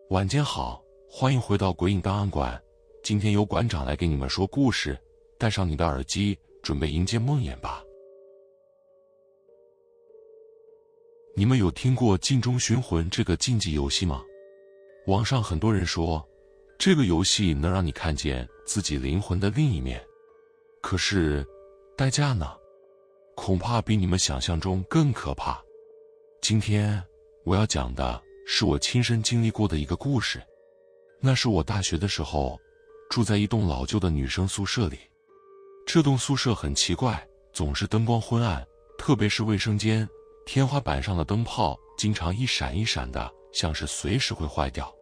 晚间好，欢迎回到鬼影档案馆。今天由馆长来给你们说故事，戴上你的耳机，准备迎接梦魇吧。你们有听过镜中寻魂这个竞技游戏吗？网上很多人说，这个游戏能让你看见自己灵魂的另一面。可是，代价呢？恐怕比你们想象中更可怕。今天我要讲的是我亲身经历过的一个故事。那是我大学的时候，住在一栋老旧的女生宿舍里。这栋宿舍很奇怪，总是灯光昏暗，特别是卫生间，天花板上的灯泡经常一闪一闪的，像是随时会坏掉。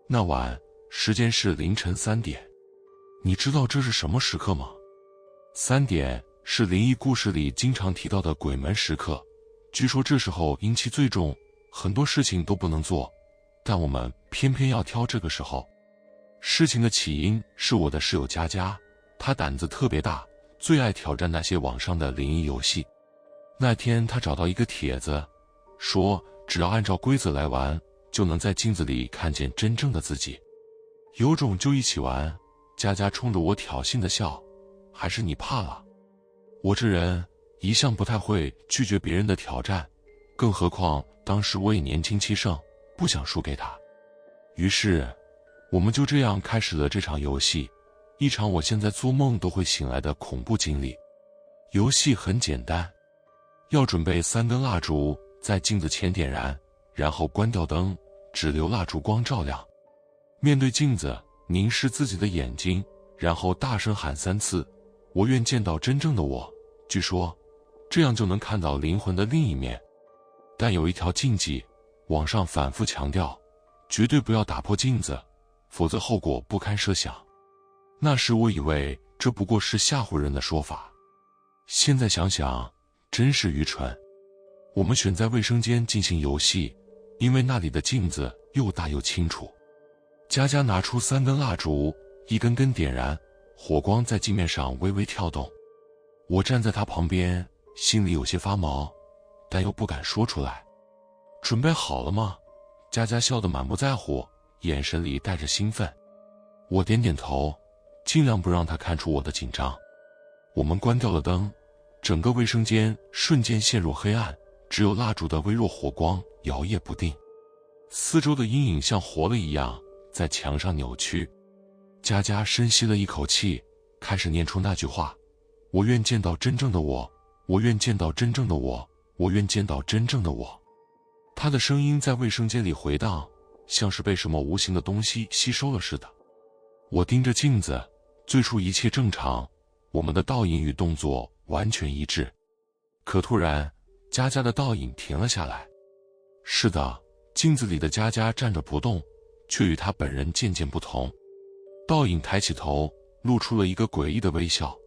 那晚，时间是凌晨3点。你知道这是什么时刻吗？3点是灵异故事里经常提到的鬼门时刻。据说这时候阴气最重，很多事情都不能做，但我们偏偏要挑这个时候。事情的起因是我的室友佳佳，她胆子特别大，最爱挑战那些网上的灵异游戏。那天她找到一个帖子，说只要按照规则来玩，就能在镜子里看见真正的自己。有种就一起玩。佳佳冲着我挑衅的笑，还是你怕了？我这人一向不太会拒绝别人的挑战，更何况当时我也年轻气盛，不想输给他。于是我们就这样开始了这场游戏，一场我现在做梦都会醒来的恐怖经历。游戏很简单，要准备3根蜡烛在镜子前点燃，然后关掉灯，只留蜡烛光照亮。面对镜子，凝视自己的眼睛，然后大声喊3次，我愿见到真正的我。据说这样就能看到灵魂的另一面。但有一条禁忌，网上反复强调，绝对不要打破镜子，否则后果不堪设想。那时我以为这不过是吓唬人的说法，现在想想真是愚蠢。我们选在卫生间进行游戏，因为那里的镜子又大又清楚。佳佳拿出3根蜡烛，一根根点燃，火光在镜面上微微跳动。我站在她旁边，心里有些发毛，但又不敢说出来。准备好了吗？佳佳笑得满不在乎，眼神里带着兴奋。我点点头，尽量不让她看出我的紧张。我们关掉了灯，整个卫生间瞬间陷入黑暗，只有蜡烛的微弱火光摇曳不定。四周的阴影像活了一样，在墙上扭曲。佳佳深吸了一口气，开始念出那句话：我愿见到真正的我，我愿见到真正的我，我愿见到真正的我。她的声音在卫生间里回荡，像是被什么无形的东西吸收了似的。我盯着镜子，最初一切正常，我们的倒影与动作完全一致。可突然，佳佳的倒影停了下来。是的，镜子里的佳佳站着不动，却与她本人渐渐不同。倒影抬起头，露出了一个诡异的微笑，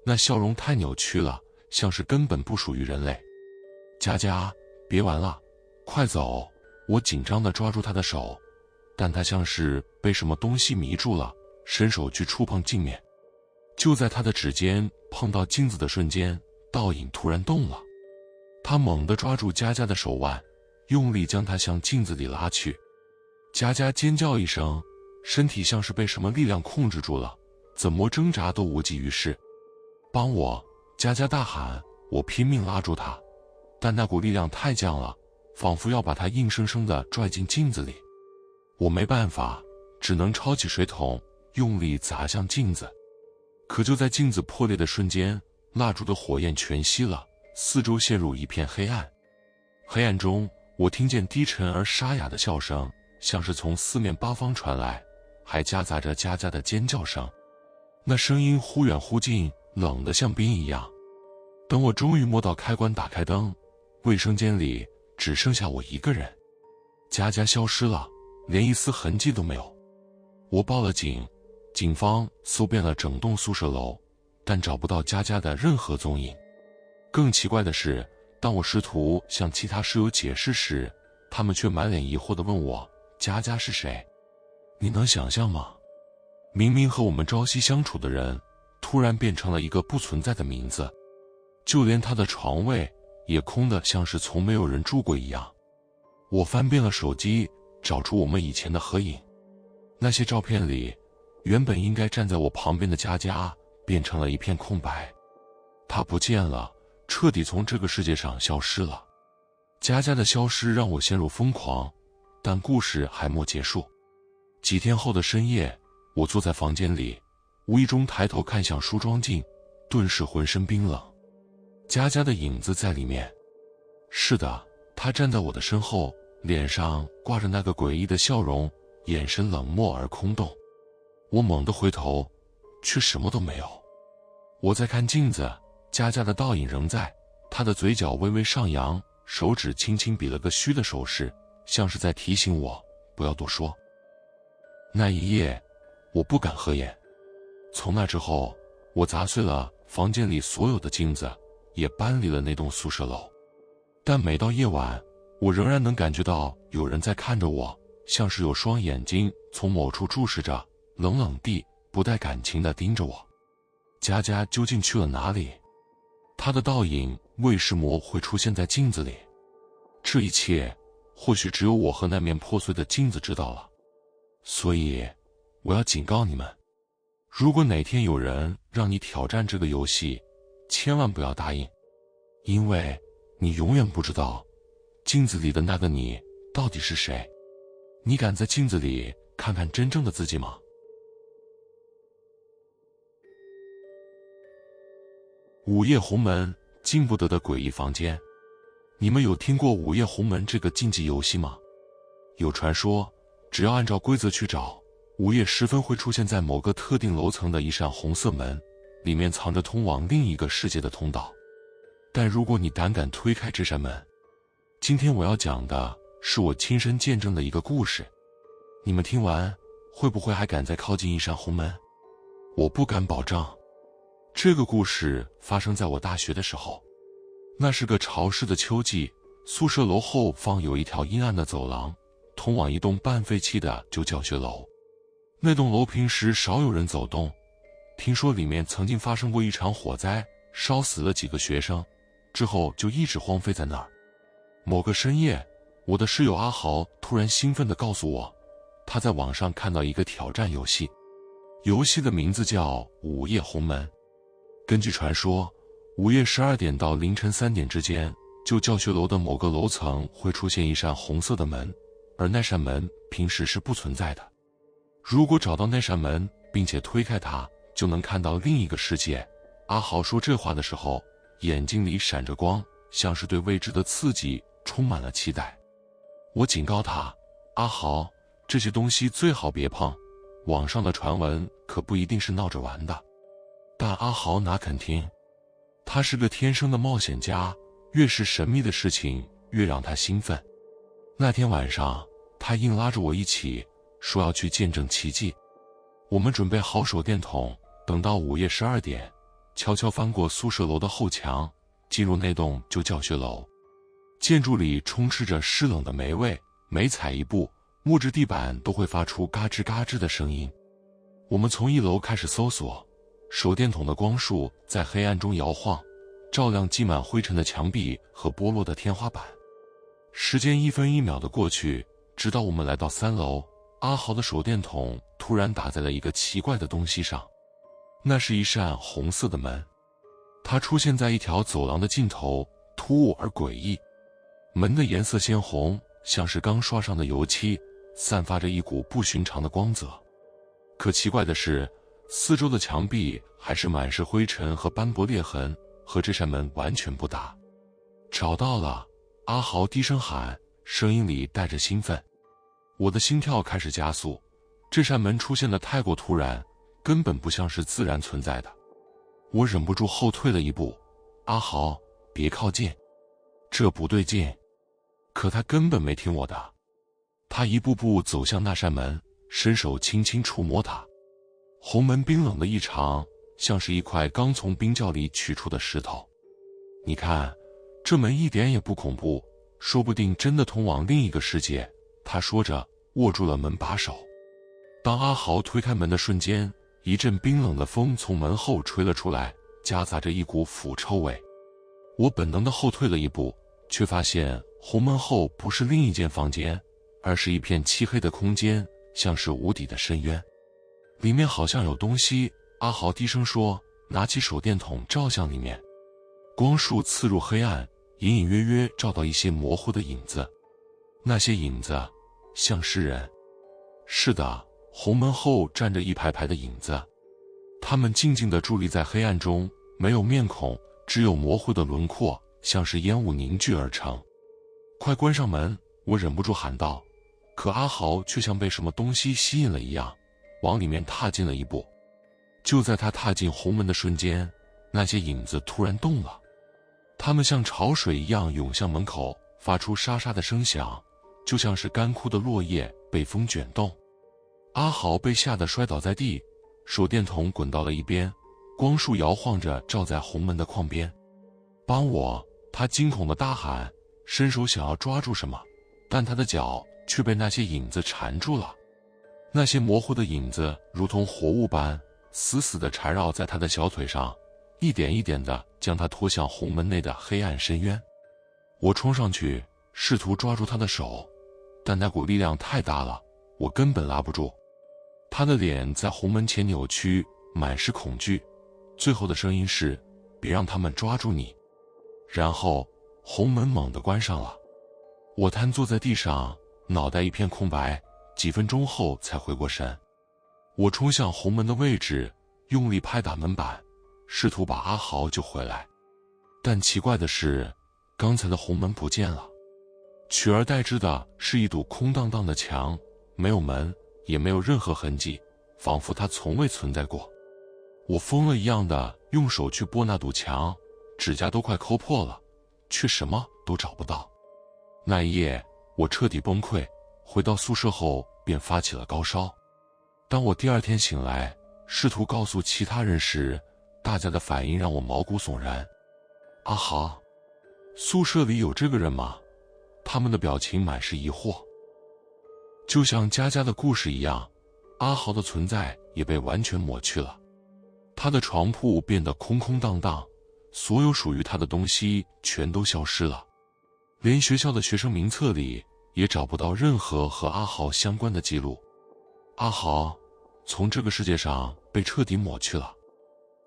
那笑容太扭曲了，像是根本不属于人类。佳佳，别玩了，快走！我紧张地抓住她的手，但她像是被什么东西迷住了，伸手去触碰镜面。就在她的指尖碰到镜子的瞬间，倒影突然动了。她猛地抓住佳佳的手腕，用力将她向镜子里拉去。佳佳尖叫一声，身体像是被什么力量控制住了，怎么挣扎都无济于事。帮我！佳佳大喊。我拼命拉住她，但那股力量太犟了，仿佛要把她硬生生地拽进镜子里。我没办法，只能抄起水桶，用力砸向镜子。可就在镜子破裂的瞬间，蜡烛的火焰全熄了，四周陷入一片黑暗。黑暗中，我听见低沉而沙哑的笑声，像是从四面八方传来，还夹杂着佳佳的尖叫声。那声音忽远忽近，冷得像冰一样。等我终于摸到开关打开灯，卫生间里只剩下我一个人。佳佳消失了，连一丝痕迹都没有。我报了警，警方搜遍了整栋宿舍楼，但找不到佳佳的任何踪影。更奇怪的是，当我试图向其他室友解释时，他们却满脸疑惑地问我：佳佳是谁？你能想象吗？明明和我们朝夕相处的人，突然变成了一个不存在的名字，就连他的床位也空得像是从没有人住过一样。我翻遍了手机，找出我们以前的合影。那些照片里，原本应该站在我旁边的佳佳，变成了一片空白。她不见了，彻底从这个世界上消失了。佳佳的消失让我陷入疯狂，但故事还没结束。几天后的深夜，我坐在房间里，无意中抬头看向梳妆镜，顿时浑身冰冷。佳佳的影子在里面。是的，她站在我的身后，脸上挂着那个诡异的笑容，眼神冷漠而空洞。我猛地回头，却什么都没有。我在看镜子，佳佳的倒影仍在，她的嘴角微微上扬，手指轻轻比了个虚的手势，像是在提醒我不要多说。那一夜，我不敢合眼。从那之后，我砸碎了房间里所有的镜子，也搬离了那栋宿舍楼。但每到夜晚，我仍然能感觉到有人在看着我，像是有双眼睛从某处注视着，冷冷地不带感情地盯着我。佳佳究竟去了哪里？她的倒影为什么会出现在镜子里？这一切或许只有我和那面破碎的镜子知道了。所以我要警告你们，如果哪天有人让你挑战这个游戏，千万不要答应，因为你永远不知道镜子里的那个你到底是谁。你敢在镜子里看看真正的自己吗？午夜红门，进不得的诡异房间。你们有听过午夜红门这个竞技游戏吗？有传说，只要按照规则去找，午夜时分会出现在某个特定楼层的一扇红色门，里面藏着通往另一个世界的通道。但如果你胆敢推开这扇门，今天我要讲的是我亲身见证的一个故事。你们听完，会不会还敢再靠近一扇红门？我不敢保证。这个故事发生在我大学的时候，那是个潮湿的秋季，宿舍楼后方有一条阴暗的走廊，通往一栋半废弃的旧教学楼。那栋楼平时少有人走动，听说里面曾经发生过一场火灾，烧死了几个学生，之后就一直荒废在那儿。某个深夜，我的室友阿豪突然兴奋地告诉我，他在网上看到一个挑战游戏，游戏的名字叫午夜红门。根据传说，午夜12点到凌晨3点之间，旧教学楼的某个楼层会出现一扇红色的门，而那扇门平时是不存在的。如果找到那扇门并且推开它，就能看到另一个世界。阿豪说这话的时候，眼睛里闪着光，像是对未知的刺激充满了期待。我警告他，阿豪，这些东西最好别碰，网上的传闻可不一定是闹着玩的。但阿豪哪肯听，他是个天生的冒险家，越是神秘的事情越让他兴奋。那天晚上，他硬拉着我一起，说要去见证奇迹。我们准备好手电筒，等到午夜12点，悄悄翻过宿舍楼的后墙，进入那栋旧教学楼。建筑里充斥着湿冷的霉味，每踩一步，木质地板都会发出嘎吱嘎吱的声音。我们从1楼开始搜索，手电筒的光束在黑暗中摇晃，照亮积满灰尘的墙壁和剥落的天花板。时间1分1秒的过去，直到我们来到3楼，阿豪的手电筒突然打在了一个奇怪的东西上。那是一扇红色的门，它出现在一条走廊的尽头，突兀而诡异。门的颜色鲜红，像是刚刷上的油漆，散发着一股不寻常的光泽。可奇怪的是，四周的墙壁还是满是灰尘和斑驳裂痕，和这扇门完全不搭。找到了！阿豪低声喊，声音里带着兴奋。我的心跳开始加速，这扇门出现的太过突然，根本不像是自然存在的。我忍不住后退了一步，阿豪，别靠近，这不对劲。可他根本没听我的，他一步步走向那扇门，伸手轻轻触摸它。红门冰冷的异常，像是一块刚从冰窖里取出的石头。你看，这门一点也不恐怖，说不定真的通往另一个世界。他说着，握住了门把手。当阿豪推开门的瞬间，一阵冰冷的风从门后吹了出来，夹杂着一股腐臭味。我本能地后退了一步，却发现红门后不是另一间房间，而是一片漆黑的空间，像是无底的深渊。里面好像有东西，阿豪低声说，拿起手电筒照向里面。光束刺入黑暗，隐隐约约照到一些模糊的影子。那些影子像是人。是的，红门后站着一排排的影子，他们静静地伫立在黑暗中，没有面孔，只有模糊的轮廓，像是烟雾凝聚而成。快关上门！我忍不住喊道，可阿豪却像被什么东西吸引了一样，往里面踏进了一步。就在他踏进红门的瞬间，那些影子突然动了，它们像潮水一样涌向门口，发出沙沙的声响，就像是干枯的落叶被风卷动。阿豪被吓得摔倒在地，手电筒滚到了一边，光束摇晃着照在红门的框边。帮我！他惊恐地大喊，伸手想要抓住什么，但他的脚却被那些影子缠住了。那些模糊的影子如同活物般死死地缠绕在他的小腿上，一点一点地将他拖向红门内的黑暗深渊。我冲上去试图抓住他的手，但那股力量太大了，我根本拉不住。他的脸在红门前扭曲，满是恐惧，最后的声音是，别让他们抓住你。然后红门猛地关上了。我瘫坐在地上，脑袋一片空白，几分钟后才回过神。我冲向红门的位置，用力拍打门板，试图把阿豪救回来。但奇怪的是，刚才的红门不见了，取而代之的是一堵空荡荡的墙，没有门，也没有任何痕迹，仿佛它从未存在过。我疯了一样的用手去拨那堵墙，指甲都快抠破了，却什么都找不到。那一夜，我彻底崩溃，回到宿舍后便发起了高烧。当我第二天醒来，试图告诉其他人时，大家的反应让我毛骨悚然。阿豪，宿舍里有这个人吗？他们的表情满是疑惑。就像佳佳的故事一样，阿豪的存在也被完全抹去了。他的床铺变得空空荡荡，所有属于他的东西全都消失了，连学校的学生名册里也找不到任何和阿豪相关的记录。阿豪从这个世界上被彻底抹去了。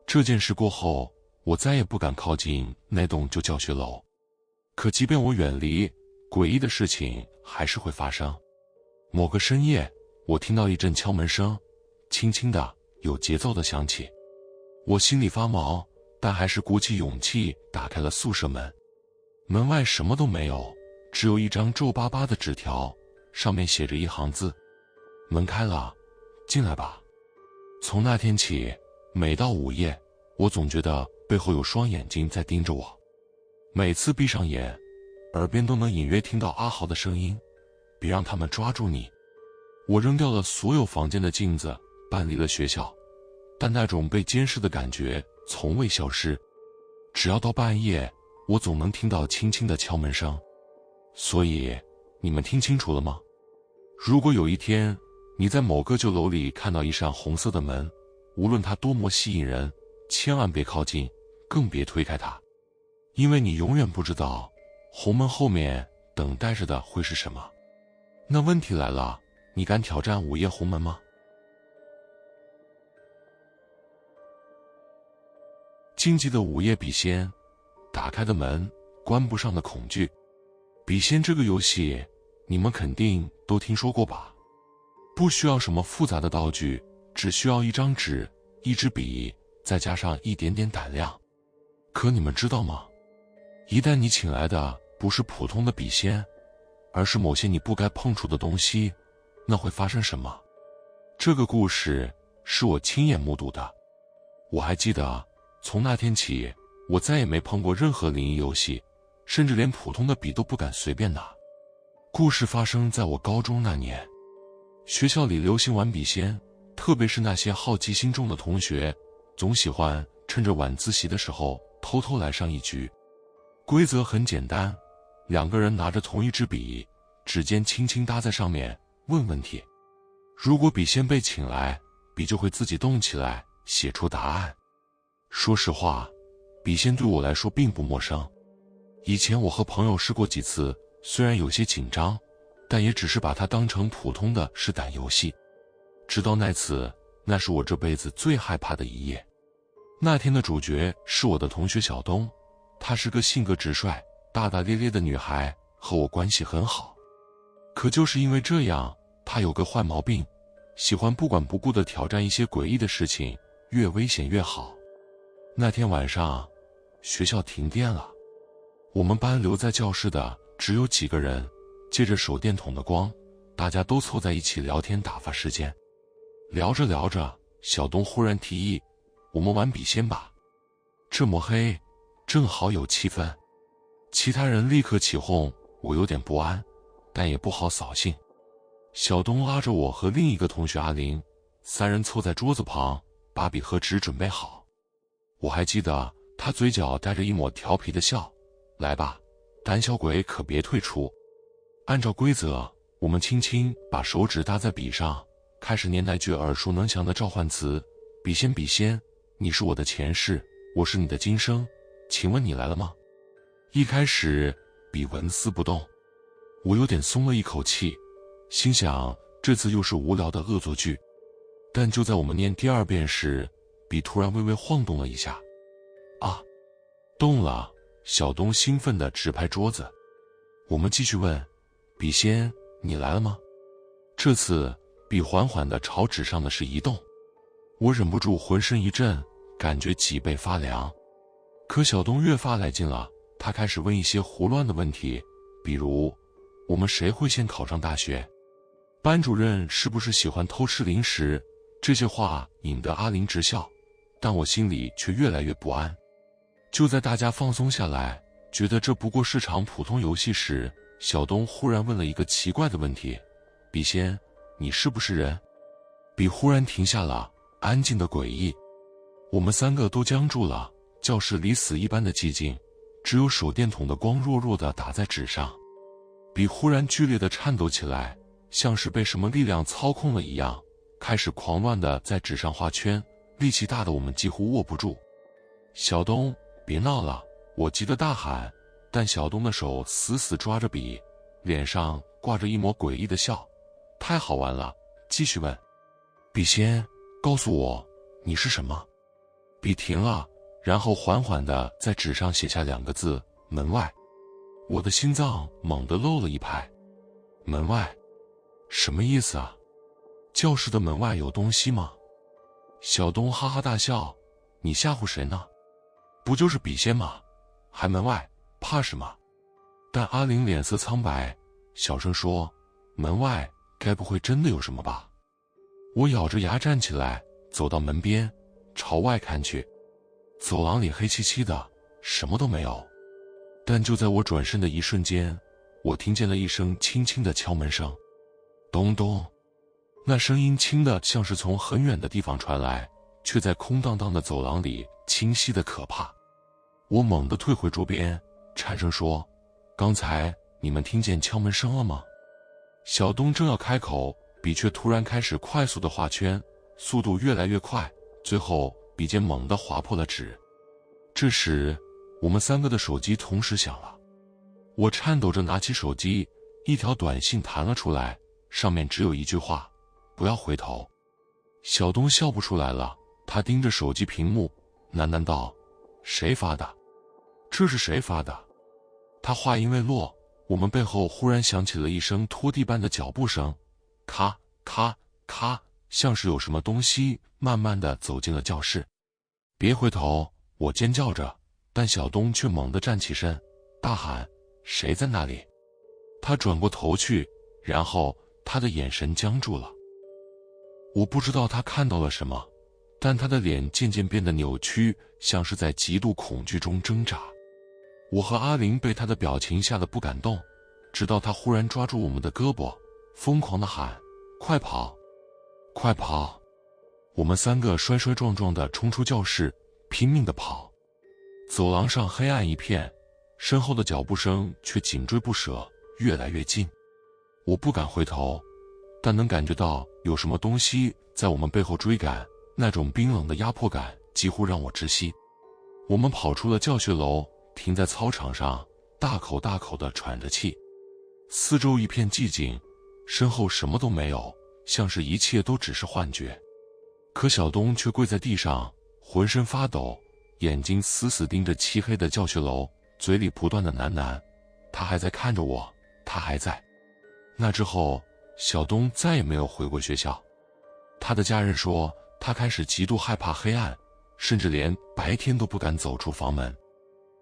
这件事过后，我再也不敢靠近那栋旧教学楼。可即便我远离，诡异的事情还是会发生。某个深夜，我听到一阵敲门声，轻轻的，有节奏的响起。我心里发毛，但还是鼓起勇气打开了宿舍门。门外什么都没有，只有一张皱巴巴的纸条，上面写着一行字：门开了，进来吧。从那天起，每到午夜，我总觉得背后有双眼睛在盯着我。每次闭上眼，耳边都能隐约听到阿豪的声音：别让他们抓住你。我扔掉了所有房间的镜子，搬离了学校，但那种被监视的感觉从未消失。只要到半夜，我总能听到轻轻的敲门声。所以，你们听清楚了吗？如果有一天，你在某个旧楼里看到一扇红色的门，无论它多么吸引人，千万别靠近，更别推开它，因为你永远不知道，红门后面等待着的会是什么。那问题来了，你敢挑战午夜红门吗？荆棘的午夜笔仙，打开的门，关不上的恐惧。笔仙这个游戏，你们肯定都听说过吧？不需要什么复杂的道具，只需要一张纸、一支笔，再加上一点点胆量。可你们知道吗？一旦你请来的不是普通的笔仙，而是某些你不该碰触的东西，那会发生什么？这个故事是我亲眼目睹的。我还记得，从那天起，我再也没碰过任何灵异游戏，甚至连普通的笔都不敢随便拿。故事发生在我高中那年，学校里流行玩笔仙，特别是那些好奇心重的同学，总喜欢趁着晚自习的时候偷偷来上一局。规则很简单，两个人拿着同一支笔，指尖轻轻搭在上面，问问题。如果笔仙被请来，笔就会自己动起来，写出答案。说实话，笔仙对我来说并不陌生。以前我和朋友试过几次，虽然有些紧张，但也只是把它当成普通的试胆游戏。直到那次，那是我这辈子最害怕的一夜。那天的主角是我的同学小东，她是个性格直率、大大咧咧的女孩，和我关系很好。可就是因为这样，她有个坏毛病，喜欢不管不顾地挑战一些诡异的事情，越危险越好。那天晚上，学校停电了，我们班留在教室的只有几个人，借着手电筒的光，大家都凑在一起聊天打发时间。聊着聊着，小东忽然提议，我们玩笔仙吧。这么黑，正好有气氛。其他人立刻起哄，我有点不安，但也不好扫兴。小东拉着我和另一个同学阿林，三人凑在桌子旁，把笔和纸准备好。我还记得他嘴角带着一抹调皮的笑，来吧，胆小鬼可别退出。按照规则，我们轻轻把手指搭在笔上，开始念那句耳熟能详的召唤词：笔仙笔仙，你是我的前世，我是你的今生，请问你来了吗？一开始笔纹丝不动，我有点松了一口气，心想这次又是无聊的恶作剧。但就在我们念第二遍时，笔突然微微晃动了一下。啊，动了！小东兴奋地直拍桌子。我们继续问：笔仙，你来了吗？这次笔缓缓地朝纸上的是移动，我忍不住浑身一震，感觉脊背发凉。可小东越发来劲了，他开始问一些胡乱的问题，比如我们谁会先考上大学？班主任是不是喜欢偷吃零食？这些话引得阿林直笑，但我心里却越来越不安。就在大家放松下来，觉得这不过是场普通游戏时，小东忽然问了一个奇怪的问题：笔仙，你是不是人？笔忽然停下了，安静的诡异。我们三个都僵住了，教室里死一般的寂静，只有手电筒的光弱弱地打在纸上。笔忽然剧烈地颤抖起来，像是被什么力量操控了一样，开始狂乱地在纸上画圈，力气大的我们几乎握不住。小东，别闹了！我急得大喊，但小东的手死死抓着笔，脸上挂着一抹诡异的笑。太好玩了，继续问。笔仙，告诉我，你是什么？笔停了，然后缓缓地在纸上写下2个字：门外。我的心脏猛地漏了一拍。门外？什么意思啊？教室的门外有东西吗？小东哈哈大笑，你吓唬谁呢？不就是笔仙吗？还门外，怕什么？但阿玲脸色苍白，小声说：门外该不会真的有什么吧？我咬着牙站起来，走到门边，朝外看去。走廊里黑漆漆的，什么都没有。但就在我转身的一瞬间，我听见了一声轻轻的敲门声。咚咚，那声音轻得像是从很远的地方传来，却在空荡荡的走廊里清晰的可怕。我猛地退回桌边，颤声说：刚才你们听见敲门声了吗？小东正要开口，笔却突然开始快速的画圈，速度越来越快，最后笔尖猛地划破了纸。这时我们3个的手机同时响了，我颤抖着拿起手机，一条短信弹了出来，上面只有一句话：不要回头。小东笑不出来了，他盯着手机屏幕，喃喃道：谁发的？这是谁发的？他话音未落，我们背后忽然响起了一声拖地般的脚步声，咔咔咔，像是有什么东西慢慢地走进了教室。别回头！我尖叫着，但小东却猛地站起身，大喊：谁在那里？他转过头去，然后他的眼神僵住了。我不知道他看到了什么，但他的脸渐渐变得扭曲，像是在极度恐惧中挣扎。我和阿玲被他的表情吓得不敢动，直到他忽然抓住我们的胳膊，疯狂地喊：快跑！快跑！我们3个摔摔撞撞地冲出教室，拼命地跑。走廊上黑暗一片，身后的脚步声却紧追不舍，越来越近。我不敢回头，但能感觉到有什么东西在我们背后追赶，那种冰冷的压迫感几乎让我窒息。我们跑出了教学楼，停在操场上，大口大口地喘着气。四周一片寂静，身后什么都没有，像是一切都只是幻觉。可小东却跪在地上，浑身发抖，眼睛死死盯着漆黑的教学楼，嘴里不断的喃喃：他还在看着我，他还在。那之后，小东再也没有回过学校。他的家人说，他开始极度害怕黑暗，甚至连白天都不敢走出房门。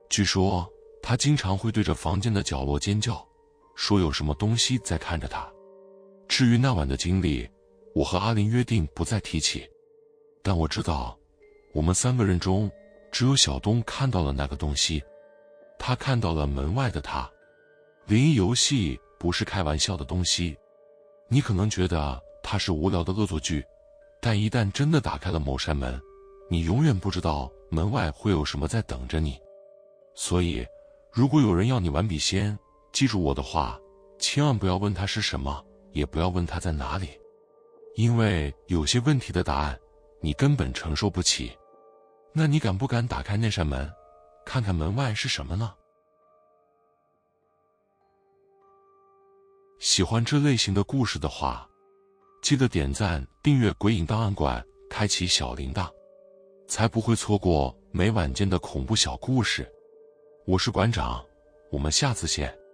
据说他经常会对着房间的角落尖叫，说有什么东西在看着他。至于那晚的经历，我和阿林约定不再提起，但我知道我们3个人中只有小东看到了那个东西，他看到了门外的他。灵异游戏不是开玩笑的东西，你可能觉得它是无聊的恶作剧，但一旦真的打开了某扇门，你永远不知道门外会有什么在等着你。所以如果有人要你玩笔仙，记住我的话，千万不要问他是什么，也不要问他在哪里，因为有些问题的答案你根本承受不起。那你敢不敢打开那扇门，看看门外是什么呢？喜欢这类型的故事的话，记得点赞、订阅鬼影档案馆，开启小铃铛，才不会错过每晚间的恐怖小故事。我是馆长，我们下次见。